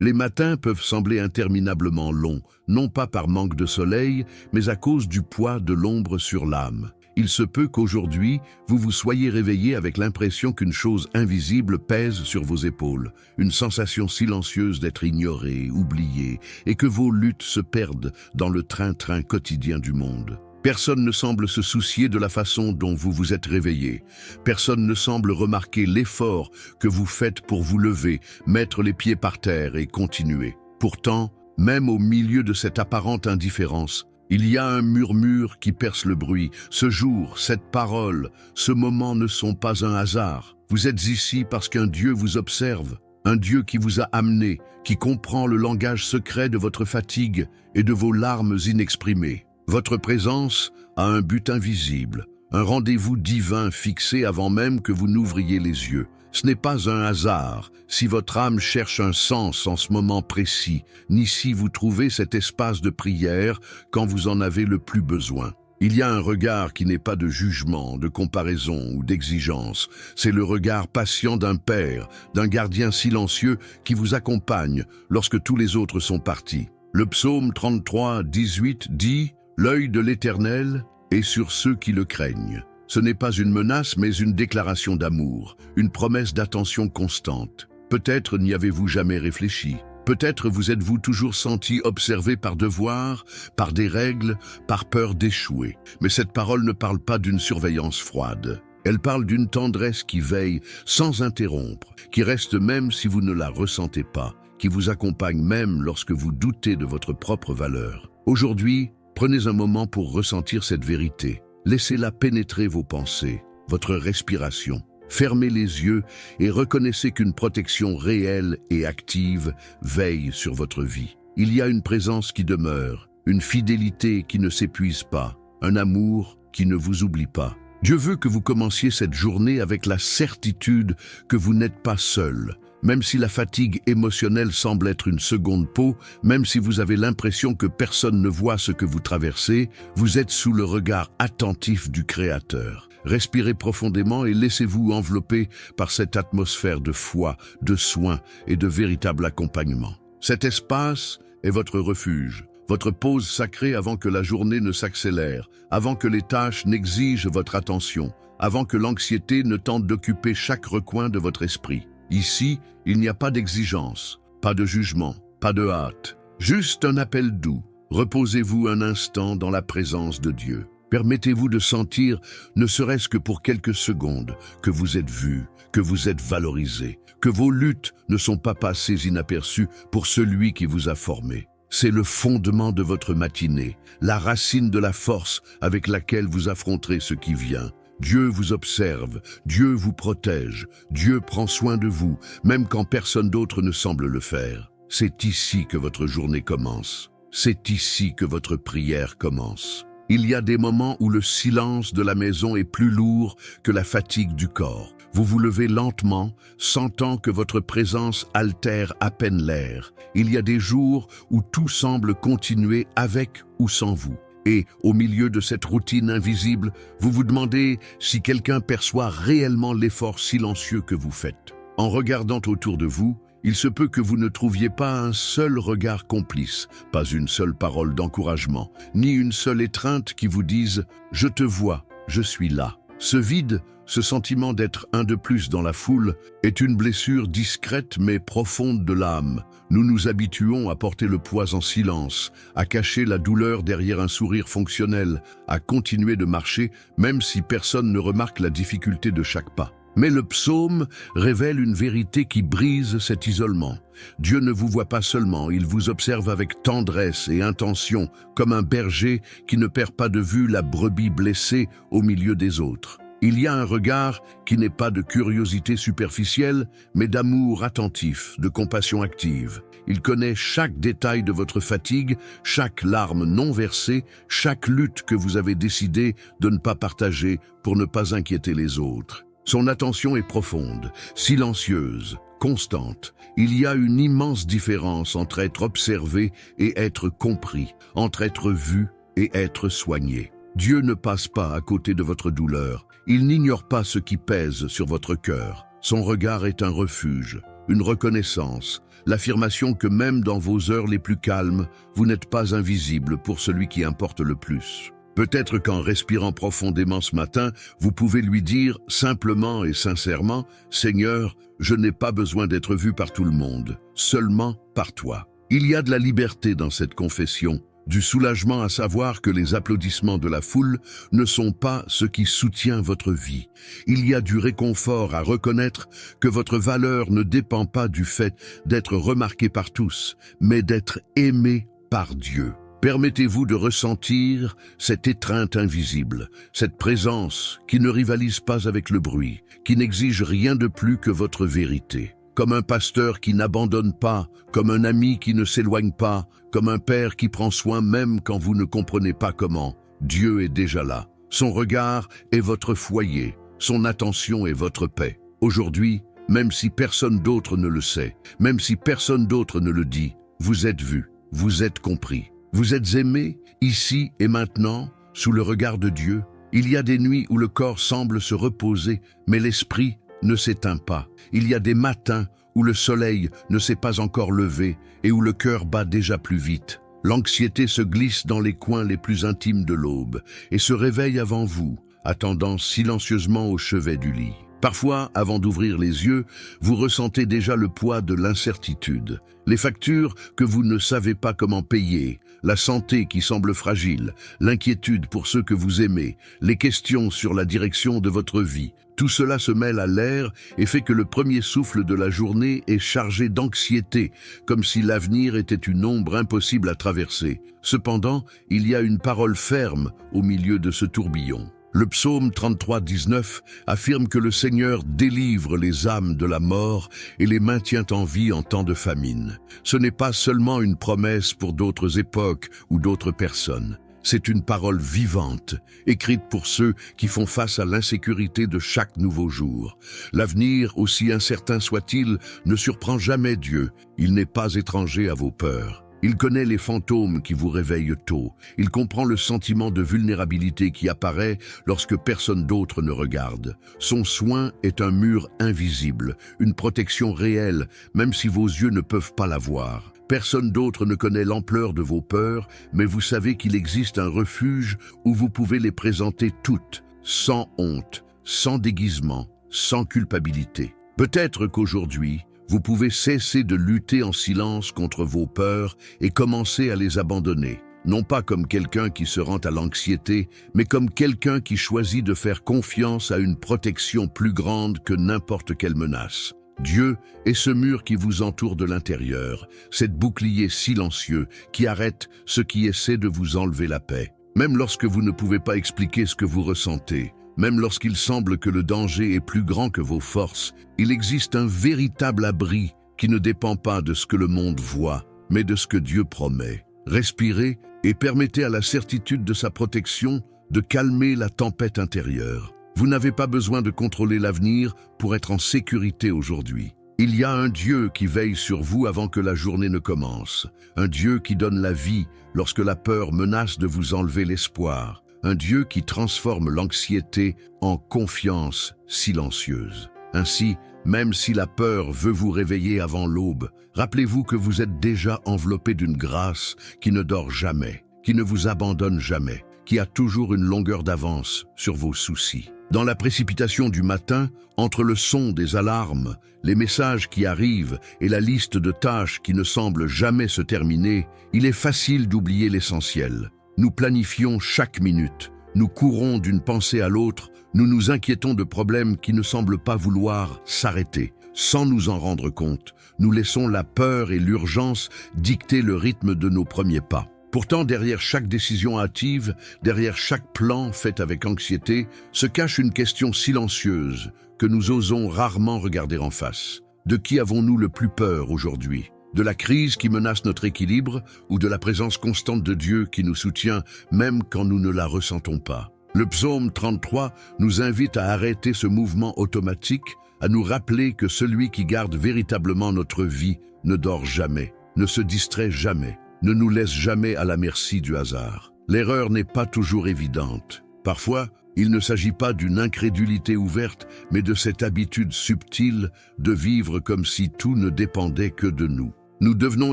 Les matins peuvent sembler interminablement longs, non pas par manque de soleil, mais à cause du poids de l'ombre sur l'âme. Il se peut qu'aujourd'hui, vous vous soyez réveillé avec l'impression qu'une chose invisible pèse sur vos épaules, une sensation silencieuse d'être ignoré, oublié, et que vos luttes se perdent dans le train-train quotidien du monde. Personne ne semble se soucier de la façon dont vous vous êtes réveillé. Personne ne semble remarquer l'effort que vous faites pour vous lever, mettre les pieds par terre et continuer. Pourtant, même au milieu de cette apparente indifférence, il y a un murmure qui perce le bruit. Ce jour, cette parole, ce moment ne sont pas un hasard. Vous êtes ici parce qu'un Dieu vous observe, un Dieu qui vous a amené, qui comprend le langage secret de votre fatigue et de vos larmes inexprimées. Votre présence a un but invisible, un rendez-vous divin fixé avant même que vous n'ouvriez les yeux. Ce n'est pas un hasard si votre âme cherche un sens en ce moment précis, ni si vous trouvez cet espace de prière quand vous en avez le plus besoin. Il y a un regard qui n'est pas de jugement, de comparaison ou d'exigence. C'est le regard patient d'un père, d'un gardien silencieux qui vous accompagne lorsque tous les autres sont partis. Le psaume 33, 18 dit « L'œil de l'Éternel est sur ceux qui le craignent ». Ce n'est pas une menace, mais une déclaration d'amour, une promesse d'attention constante. Peut-être n'y avez-vous jamais réfléchi. Peut-être vous êtes-vous toujours senti observé par devoir, par des règles, par peur d'échouer. Mais cette parole ne parle pas d'une surveillance froide. Elle parle d'une tendresse qui veille sans interrompre, qui reste même si vous ne la ressentez pas, qui vous accompagne même lorsque vous doutez de votre propre valeur. Aujourd'hui, prenez un moment pour ressentir cette vérité. Laissez-la pénétrer vos pensées, votre respiration. Fermez les yeux et reconnaissez qu'une protection réelle et active veille sur votre vie. Il y a une présence qui demeure, une fidélité qui ne s'épuise pas, un amour qui ne vous oublie pas. Dieu veut que vous commenciez cette journée avec la certitude que vous n'êtes pas seul. Même si la fatigue émotionnelle semble être une seconde peau, même si vous avez l'impression que personne ne voit ce que vous traversez, vous êtes sous le regard attentif du Créateur. Respirez profondément et laissez-vous envelopper par cette atmosphère de foi, de soin et de véritable accompagnement. Cet espace est votre refuge, votre pause sacrée avant que la journée ne s'accélère, avant que les tâches n'exigent votre attention, avant que l'anxiété ne tente d'occuper chaque recoin de votre esprit. Ici, il n'y a pas d'exigence, pas de jugement, pas de hâte, juste un appel doux. Reposez-vous un instant dans la présence de Dieu. Permettez-vous de sentir, ne serait-ce que pour quelques secondes, que vous êtes vu, que vous êtes valorisé, que vos luttes ne sont pas passées inaperçues pour celui qui vous a formé. C'est le fondement de votre matinée, la racine de la force avec laquelle vous affronterez ce qui vient. Dieu vous observe, Dieu vous protège, Dieu prend soin de vous, même quand personne d'autre ne semble le faire. C'est ici que votre journée commence. C'est ici que votre prière commence. Il y a des moments où le silence de la maison est plus lourd que la fatigue du corps. Vous vous levez lentement, sentant que votre présence altère à peine l'air. Il y a des jours où tout semble continuer avec ou sans vous. Et, au milieu de cette routine invisible, vous vous demandez si quelqu'un perçoit réellement l'effort silencieux que vous faites. En regardant autour de vous, il se peut que vous ne trouviez pas un seul regard complice, pas une seule parole d'encouragement, ni une seule étreinte qui vous dise « Je te vois, je suis là ». Ce vide, ce sentiment d'être un de plus dans la foule, est une blessure discrète mais profonde de l'âme. Nous nous habituons à porter le poids en silence, à cacher la douleur derrière un sourire fonctionnel, à continuer de marcher même si personne ne remarque la difficulté de chaque pas. Mais le psaume révèle une vérité qui brise cet isolement. Dieu ne vous voit pas seulement, il vous observe avec tendresse et intention, comme un berger qui ne perd pas de vue la brebis blessée au milieu des autres. Il y a un regard qui n'est pas de curiosité superficielle, mais d'amour attentif, de compassion active. Il connaît chaque détail de votre fatigue, chaque larme non versée, chaque lutte que vous avez décidé de ne pas partager pour ne pas inquiéter les autres. Son attention est profonde, silencieuse, constante. Il y a une immense différence entre être observé et être compris, entre être vu et être soigné. Dieu ne passe pas à côté de votre douleur. Il n'ignore pas ce qui pèse sur votre cœur. Son regard est un refuge, une reconnaissance, l'affirmation que même dans vos heures les plus calmes, vous n'êtes pas invisible pour celui qui importe le plus. Peut-être qu'en respirant profondément ce matin, vous pouvez lui dire simplement et sincèrement, « Seigneur, je n'ai pas besoin d'être vu par tout le monde, seulement par toi. » Il y a de la liberté dans cette confession, du soulagement à savoir que les applaudissements de la foule ne sont pas ce qui soutient votre vie. Il y a du réconfort à reconnaître que votre valeur ne dépend pas du fait d'être remarqué par tous, mais d'être aimé par Dieu. Permettez-vous de ressentir cette étreinte invisible, cette présence qui ne rivalise pas avec le bruit, qui n'exige rien de plus que votre vérité. Comme un pasteur qui n'abandonne pas, comme un ami qui ne s'éloigne pas, comme un père qui prend soin même quand vous ne comprenez pas comment. Dieu est déjà là. Son regard est votre foyer, son attention est votre paix. Aujourd'hui, même si personne d'autre ne le sait, même si personne d'autre ne le dit, vous êtes vu, vous êtes compris. Vous êtes aimé, ici et maintenant, sous le regard de Dieu. Il y a des nuits où le corps semble se reposer, mais l'esprit ne s'éteint pas. Il y a des matins où le soleil ne s'est pas encore levé et où le cœur bat déjà plus vite. L'anxiété se glisse dans les coins les plus intimes de l'aube et se réveille avant vous, attendant silencieusement au chevet du lit. Parfois, avant d'ouvrir les yeux, vous ressentez déjà le poids de l'incertitude, les factures que vous ne savez pas comment payer, la santé qui semble fragile, l'inquiétude pour ceux que vous aimez, les questions sur la direction de votre vie. Tout cela se mêle à l'air et fait que le premier souffle de la journée est chargé d'anxiété, comme si l'avenir était une ombre impossible à traverser. Cependant, il y a une parole ferme au milieu de ce tourbillon. Le psaume 33, 19 affirme que le Seigneur délivre les âmes de la mort et les maintient en vie en temps de famine. Ce n'est pas seulement une promesse pour d'autres époques ou d'autres personnes. C'est une parole vivante, écrite pour ceux qui font face à l'insécurité de chaque nouveau jour. L'avenir, aussi incertain soit-il, ne surprend jamais Dieu. Il n'est pas étranger à vos peurs. Il connaît les fantômes qui vous réveillent tôt. Il comprend le sentiment de vulnérabilité qui apparaît lorsque personne d'autre ne regarde. Son soin est un mur invisible, une protection réelle, même si vos yeux ne peuvent pas la voir. Personne d'autre ne connaît l'ampleur de vos peurs, mais vous savez qu'il existe un refuge où vous pouvez les présenter toutes, sans honte, sans déguisement, sans culpabilité. Peut-être qu'aujourd'hui, vous pouvez cesser de lutter en silence contre vos peurs et commencer à les abandonner, non pas comme quelqu'un qui se rend à l'anxiété, mais comme quelqu'un qui choisit de faire confiance à une protection plus grande que n'importe quelle menace. Dieu est ce mur qui vous entoure de l'intérieur, cet bouclier silencieux qui arrête ce qui essaie de vous enlever la paix. Même lorsque vous ne pouvez pas expliquer ce que vous ressentez, même lorsqu'il semble que le danger est plus grand que vos forces, il existe un véritable abri qui ne dépend pas de ce que le monde voit, mais de ce que Dieu promet. Respirez et permettez à la certitude de sa protection de calmer la tempête intérieure. Vous n'avez pas besoin de contrôler l'avenir pour être en sécurité aujourd'hui. Il y a un Dieu qui veille sur vous avant que la journée ne commence, un Dieu qui donne la vie lorsque la peur menace de vous enlever l'espoir. Un Dieu qui transforme l'anxiété en confiance silencieuse. Ainsi, même si la peur veut vous réveiller avant l'aube, rappelez-vous que vous êtes déjà enveloppé d'une grâce qui ne dort jamais, qui ne vous abandonne jamais, qui a toujours une longueur d'avance sur vos soucis. Dans la précipitation du matin, entre le son des alarmes, les messages qui arrivent et la liste de tâches qui ne semble jamais se terminer, il est facile d'oublier l'essentiel. Nous planifions chaque minute, nous courons d'une pensée à l'autre, nous nous inquiétons de problèmes qui ne semblent pas vouloir s'arrêter. Sans nous en rendre compte, nous laissons la peur et l'urgence dicter le rythme de nos premiers pas. Pourtant, derrière chaque décision hâtive, derrière chaque plan fait avec anxiété, se cache une question silencieuse que nous osons rarement regarder en face. De qui avons-nous le plus peur aujourd'hui ? De la crise qui menace notre équilibre ou de la présence constante de Dieu qui nous soutient même quand nous ne la ressentons pas. Le psaume 33 nous invite à arrêter ce mouvement automatique, à nous rappeler que celui qui garde véritablement notre vie ne dort jamais, ne se distrait jamais, ne nous laisse jamais à la merci du hasard. L'erreur n'est pas toujours évidente. Parfois, Il ne s'agit pas d'une incrédulité ouverte, mais de cette habitude subtile de vivre comme si tout ne dépendait que de nous. Nous devenons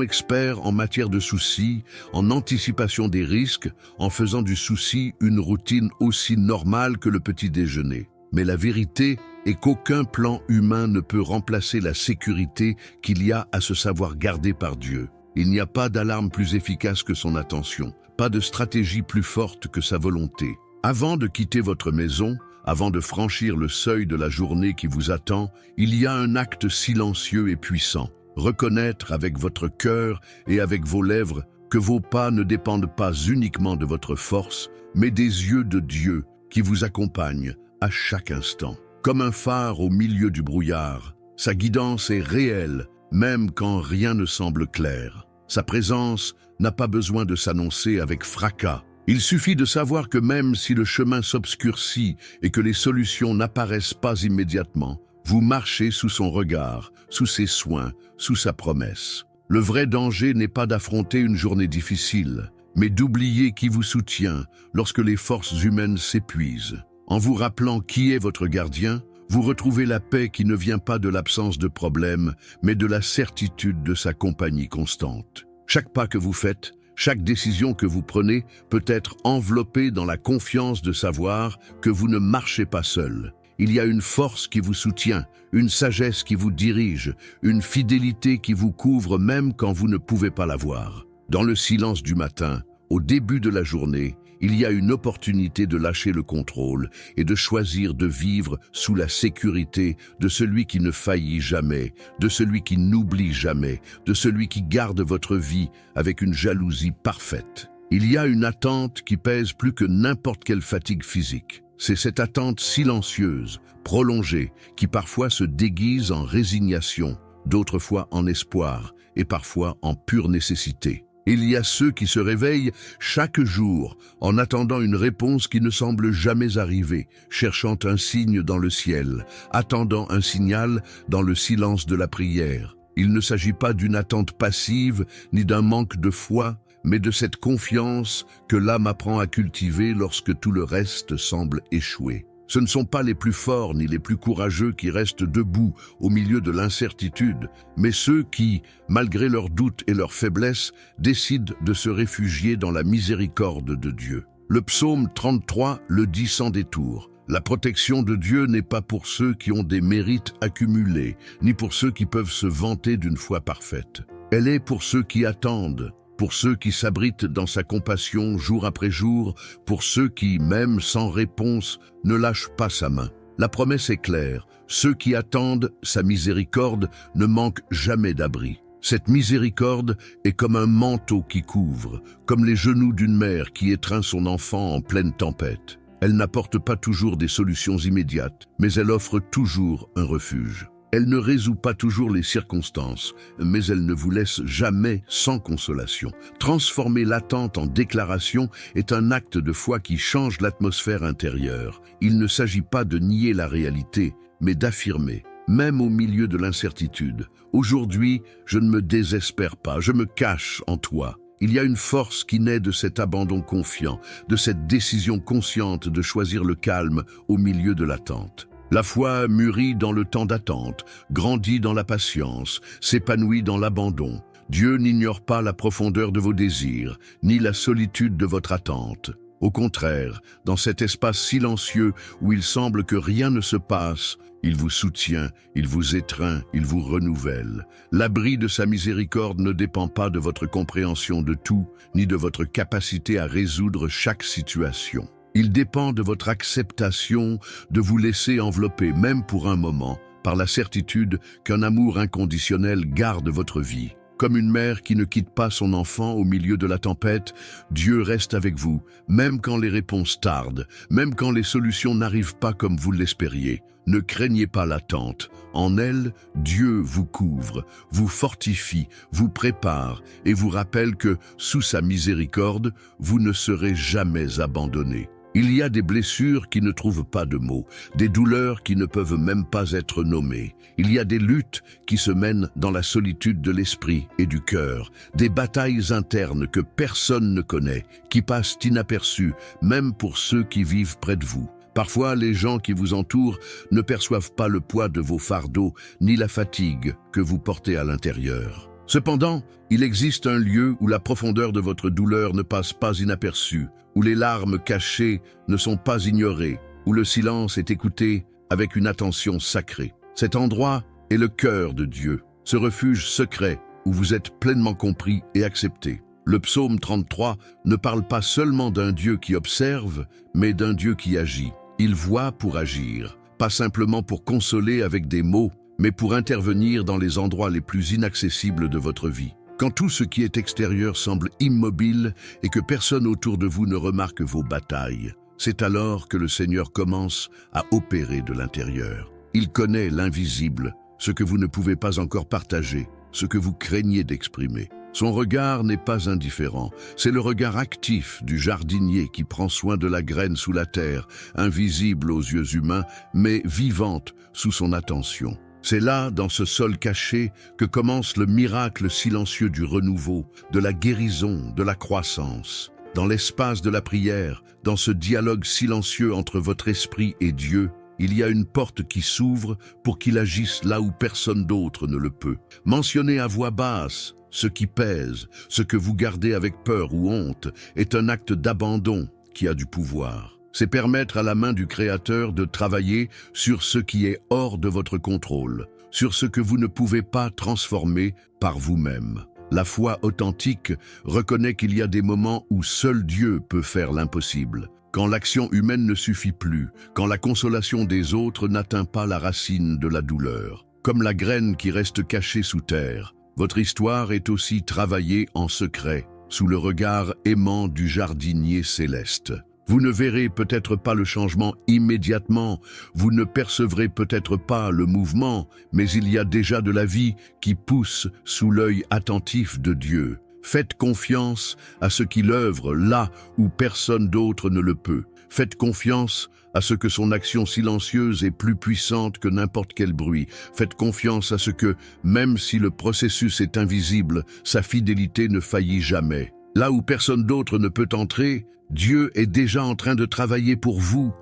experts en matière de soucis, en anticipation des risques, en faisant du souci une routine aussi normale que le petit déjeuner. Mais la vérité est qu'aucun plan humain ne peut remplacer la sécurité qu'il y a à se savoir garder par Dieu. Il n'y a pas d'alarme plus efficace que son attention, pas de stratégie plus forte que sa volonté. Avant de quitter votre maison, avant de franchir le seuil de la journée qui vous attend, il y a un acte silencieux et puissant. Reconnaître avec votre cœur et avec vos lèvres que vos pas ne dépendent pas uniquement de votre force, mais des yeux de Dieu qui vous accompagnent à chaque instant. Comme un phare au milieu du brouillard, sa guidance est réelle, même quand rien ne semble clair. Sa présence n'a pas besoin de s'annoncer avec fracas. Il suffit de savoir que même si le chemin s'obscurcit et que les solutions n'apparaissent pas immédiatement, vous marchez sous son regard, sous ses soins, sous sa promesse. Le vrai danger n'est pas d'affronter une journée difficile, mais d'oublier qui vous soutient lorsque les forces humaines s'épuisent. En vous rappelant qui est votre gardien, vous retrouvez la paix qui ne vient pas de l'absence de problèmes, mais de la certitude de sa compagnie constante. Chaque pas que vous faites, chaque décision que vous prenez peut être enveloppée dans la confiance de savoir que vous ne marchez pas seul. Il y a une force qui vous soutient, une sagesse qui vous dirige, une fidélité qui vous couvre même quand vous ne pouvez pas la voir. Dans le silence du matin, au début de la journée, il y a une opportunité de lâcher le contrôle et de choisir de vivre sous la sécurité de celui qui ne faillit jamais, de celui qui n'oublie jamais, de celui qui garde votre vie avec une jalousie parfaite. Il y a une attente qui pèse plus que n'importe quelle fatigue physique. C'est cette attente silencieuse, prolongée, qui parfois se déguise en résignation, d'autres fois en espoir et parfois en pure nécessité. Il y a ceux qui se réveillent chaque jour en attendant une réponse qui ne semble jamais arriver, cherchant un signe dans le ciel, attendant un signal dans le silence de la prière. Il ne s'agit pas d'une attente passive ni d'un manque de foi, mais de cette confiance que l'âme apprend à cultiver lorsque tout le reste semble échouer. Ce ne sont pas les plus forts ni les plus courageux qui restent debout au milieu de l'incertitude, mais ceux qui, malgré leurs doutes et leurs faiblesses, décident de se réfugier dans la miséricorde de Dieu. Le psaume 33 le dit sans détour. La protection de Dieu n'est pas pour ceux qui ont des mérites accumulés, ni pour ceux qui peuvent se vanter d'une foi parfaite. Elle est pour ceux qui attendent, pour ceux qui s'abritent dans sa compassion jour après jour, pour ceux qui, même sans réponse, ne lâchent pas sa main. La promesse est claire, ceux qui attendent sa miséricorde ne manquent jamais d'abri. Cette miséricorde est comme un manteau qui couvre, comme les genoux d'une mère qui étreint son enfant en pleine tempête. Elle n'apporte pas toujours des solutions immédiates, mais elle offre toujours un refuge. Elle ne résout pas toujours les circonstances, mais elle ne vous laisse jamais sans consolation. Transformer l'attente en déclaration est un acte de foi qui change l'atmosphère intérieure. Il ne s'agit pas de nier la réalité, mais d'affirmer, même au milieu de l'incertitude. Aujourd'hui, je ne me désespère pas, je me cache en toi. Il y a une force qui naît de cet abandon confiant, de cette décision consciente de choisir le calme au milieu de l'attente. La foi mûrit dans le temps d'attente, grandit dans la patience, s'épanouit dans l'abandon. Dieu n'ignore pas la profondeur de vos désirs, ni la solitude de votre attente. Au contraire, dans cet espace silencieux où il semble que rien ne se passe, il vous soutient, il vous étreint, il vous renouvelle. L'abri de sa miséricorde ne dépend pas de votre compréhension de tout, ni de votre capacité à résoudre chaque situation. Il dépend de votre acceptation de vous laisser envelopper, même pour un moment, par la certitude qu'un amour inconditionnel garde votre vie. Comme une mère qui ne quitte pas son enfant au milieu de la tempête, Dieu reste avec vous, même quand les réponses tardent, même quand les solutions n'arrivent pas comme vous l'espériez. Ne craignez pas l'attente. En elle, Dieu vous couvre, vous fortifie, vous prépare et vous rappelle que, sous sa miséricorde, vous ne serez jamais abandonnés. Il y a des blessures qui ne trouvent pas de mots, des douleurs qui ne peuvent même pas être nommées. Il y a des luttes qui se mènent dans la solitude de l'esprit et du cœur, des batailles internes que personne ne connaît, qui passent inaperçues, même pour ceux qui vivent près de vous. Parfois, les gens qui vous entourent ne perçoivent pas le poids de vos fardeaux ni la fatigue que vous portez à l'intérieur. Cependant, il existe un lieu où la profondeur de votre douleur ne passe pas inaperçue, où les larmes cachées ne sont pas ignorées, où le silence est écouté avec une attention sacrée. Cet endroit est le cœur de Dieu, ce refuge secret où vous êtes pleinement compris et accepté. Le psaume 33 ne parle pas seulement d'un Dieu qui observe, mais d'un Dieu qui agit. Il voit pour agir, pas simplement pour consoler avec des mots, mais pour intervenir dans les endroits les plus inaccessibles de votre vie. Quand tout ce qui est extérieur semble immobile et que personne autour de vous ne remarque vos batailles, c'est alors que le Seigneur commence à opérer de l'intérieur. Il connaît l'invisible, ce que vous ne pouvez pas encore partager, ce que vous craignez d'exprimer. Son regard n'est pas indifférent, c'est le regard actif du jardinier qui prend soin de la graine sous la terre, invisible aux yeux humains, mais vivante sous son attention. C'est là, dans ce sol caché, que commence le miracle silencieux du renouveau, de la guérison, de la croissance. Dans l'espace de la prière, dans ce dialogue silencieux entre votre esprit et Dieu, il y a une porte qui s'ouvre pour qu'il agisse là où personne d'autre ne le peut. Mentionnez à voix basse ce qui pèse, ce que vous gardez avec peur ou honte, est un acte d'abandon qui a du pouvoir. C'est permettre à la main du Créateur de travailler sur ce qui est hors de votre contrôle, sur ce que vous ne pouvez pas transformer par vous-même. La foi authentique reconnaît qu'il y a des moments où seul Dieu peut faire l'impossible. Quand l'action humaine ne suffit plus, quand la consolation des autres n'atteint pas la racine de la douleur. Comme la graine qui reste cachée sous terre, votre histoire est aussi travaillée en secret, sous le regard aimant du jardinier céleste. Vous ne verrez peut-être pas le changement immédiatement, vous ne percevrez peut-être pas le mouvement, mais il y a déjà de la vie qui pousse sous l'œil attentif de Dieu. Faites confiance à ce qu'il œuvre là où personne d'autre ne le peut. Faites confiance à ce que son action silencieuse est plus puissante que n'importe quel bruit. Faites confiance à ce que, même si le processus est invisible, sa fidélité ne faillit jamais. Là où personne d'autre ne peut entrer, Dieu est déjà en train de travailler pour vous,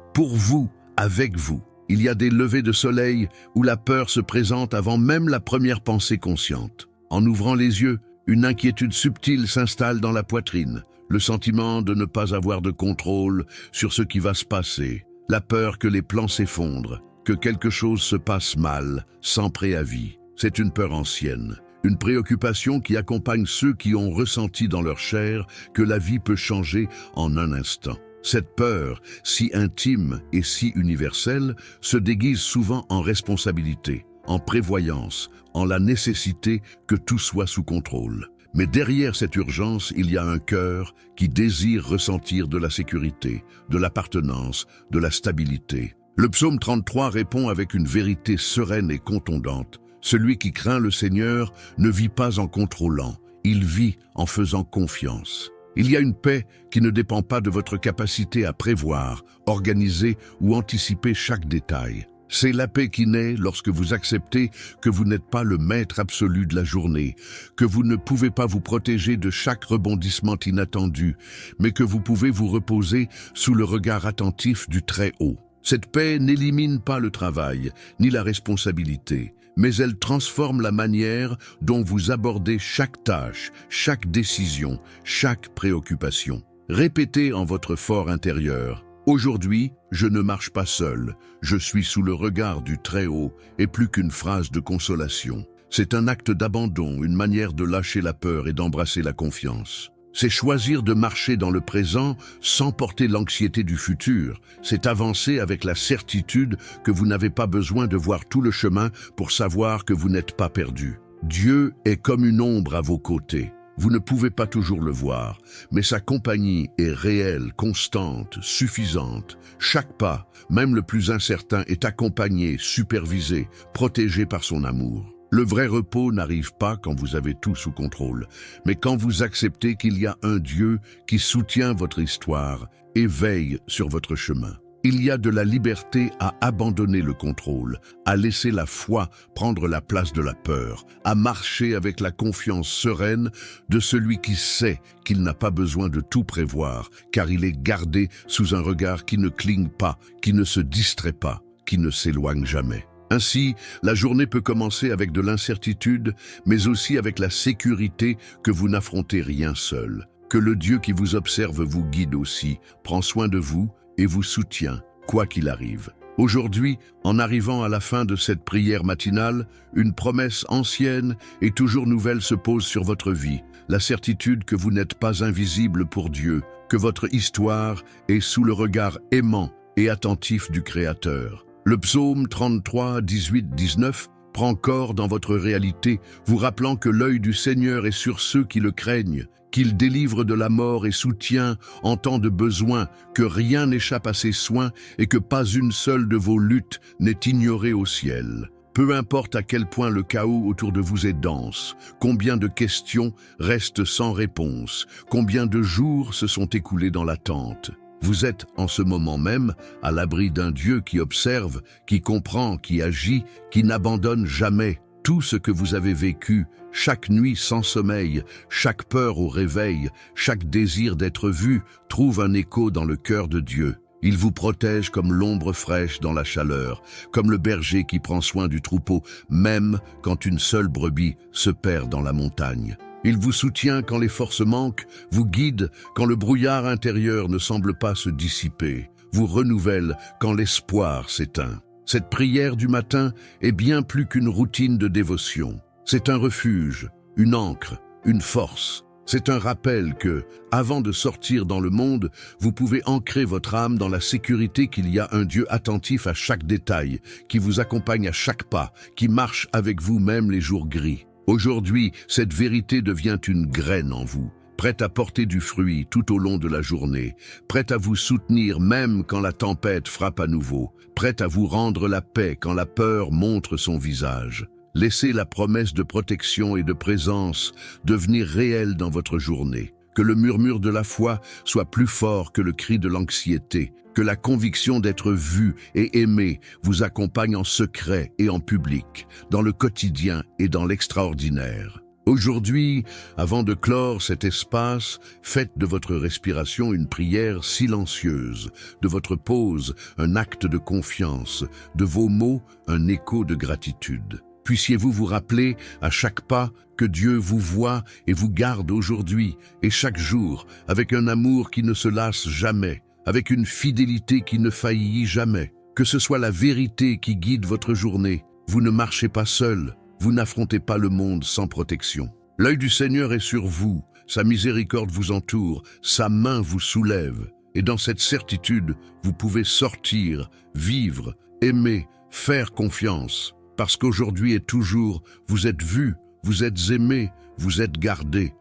avec vous. Il y a des levées de soleil où la peur se présente avant même la première pensée consciente. En ouvrant les yeux, une inquiétude subtile s'installe dans la poitrine, le sentiment de ne pas avoir de contrôle sur ce qui va se passer, la peur que les plans s'effondrent, que quelque chose se passe mal, sans préavis. C'est une peur ancienne, une préoccupation qui accompagne ceux qui ont ressenti dans leur chair que la vie peut changer en un instant. Cette peur, si intime et si universelle, se déguise souvent en responsabilité, en prévoyance, en la nécessité que tout soit sous contrôle. Mais derrière cette urgence, il y a un cœur qui désire ressentir de la sécurité, de l'appartenance, de la stabilité. Le psaume 33 répond avec une vérité sereine et contondante. Celui qui craint le Seigneur ne vit pas en contrôlant, il vit en faisant confiance. Il y a une paix qui ne dépend pas de votre capacité à prévoir, organiser ou anticiper chaque détail. C'est la paix qui naît lorsque vous acceptez que vous n'êtes pas le maître absolu de la journée, que vous ne pouvez pas vous protéger de chaque rebondissement inattendu, mais que vous pouvez vous reposer sous le regard attentif du Très-Haut. Cette paix n'élimine pas le travail, ni la responsabilité, mais elle transforme la manière dont vous abordez chaque tâche, chaque décision, chaque préoccupation. Répétez en votre fort intérieur: aujourd'hui, je ne marche pas seul, je suis sous le regard du Très-Haut, et plus qu'une phrase de consolation. C'est un acte d'abandon, une manière de lâcher la peur et d'embrasser la confiance. C'est choisir de marcher dans le présent sans porter l'anxiété du futur. C'est avancer avec la certitude que vous n'avez pas besoin de voir tout le chemin pour savoir que vous n'êtes pas perdu. Dieu est comme une ombre à vos côtés. Vous ne pouvez pas toujours le voir, mais sa compagnie est réelle, constante, suffisante. Chaque pas, même le plus incertain, est accompagné, supervisé, protégé par son amour. Le vrai repos n'arrive pas quand vous avez tout sous contrôle, mais quand vous acceptez qu'il y a un Dieu qui soutient votre histoire et veille sur votre chemin. Il y a de la liberté à abandonner le contrôle, à laisser la foi prendre la place de la peur, à marcher avec la confiance sereine de celui qui sait qu'il n'a pas besoin de tout prévoir, car il est gardé sous un regard qui ne cligne pas, qui ne se distrait pas, qui ne s'éloigne jamais. Ainsi, la journée peut commencer avec de l'incertitude, mais aussi avec la sécurité que vous n'affrontez rien seul, que le Dieu qui vous observe vous guide aussi, prend soin de vous et vous soutient, quoi qu'il arrive. Aujourd'hui, en arrivant à la fin de cette prière matinale, une promesse ancienne et toujours nouvelle se pose sur votre vie, la certitude que vous n'êtes pas invisible pour Dieu, que votre histoire est sous le regard aimant et attentif du Créateur. Le psaume 33, 18, 19 prend corps dans votre réalité, vous rappelant que l'œil du Seigneur est sur ceux qui le craignent, qu'il délivre de la mort et soutient en temps de besoin, que rien n'échappe à ses soins et que pas une seule de vos luttes n'est ignorée au ciel. Peu importe à quel point le chaos autour de vous est dense, combien de questions restent sans réponse, combien de jours se sont écoulés dans l'attente. Vous êtes en ce moment même à l'abri d'un Dieu qui observe, qui comprend, qui agit, qui n'abandonne jamais. Tout ce que vous avez vécu, chaque nuit sans sommeil, chaque peur au réveil, chaque désir d'être vu, trouve un écho dans le cœur de Dieu. Il vous protège comme l'ombre fraîche dans la chaleur, comme le berger qui prend soin du troupeau, même quand une seule brebis se perd dans la montagne. Il vous soutient quand les forces manquent, vous guide quand le brouillard intérieur ne semble pas se dissiper, vous renouvelle quand l'espoir s'éteint. Cette prière du matin est bien plus qu'une routine de dévotion. C'est un refuge, une ancre, une force. C'est un rappel que, avant de sortir dans le monde, vous pouvez ancrer votre âme dans la sécurité qu'il y a un Dieu attentif à chaque détail, qui vous accompagne à chaque pas, qui marche avec vous même les jours gris. Aujourd'hui, cette vérité devient une graine en vous, prête à porter du fruit tout au long de la journée, prête à vous soutenir même quand la tempête frappe à nouveau, prête à vous rendre la paix quand la peur montre son visage. Laissez la promesse de protection et de présence devenir réelle dans votre journée. Que le murmure de la foi soit plus fort que le cri de l'anxiété, que la conviction d'être vu et aimé vous accompagne en secret et en public, dans le quotidien et dans l'extraordinaire. Aujourd'hui, avant de clore cet espace, faites de votre respiration une prière silencieuse, de votre pause un acte de confiance, de vos mots un écho de gratitude. Puissiez-vous vous rappeler à chaque pas que Dieu vous voit et vous garde aujourd'hui et chaque jour avec un amour qui ne se lasse jamais, avec une fidélité qui ne faillit jamais. Que ce soit la vérité qui guide votre journée. Vous ne marchez pas seul, vous n'affrontez pas le monde sans protection. L'œil du Seigneur est sur vous, sa miséricorde vous entoure, sa main vous soulève. Et dans cette certitude, vous pouvez sortir, vivre, aimer, faire confiance. Parce qu'aujourd'hui et toujours, vous êtes vus, vous êtes aimés, vous êtes gardés.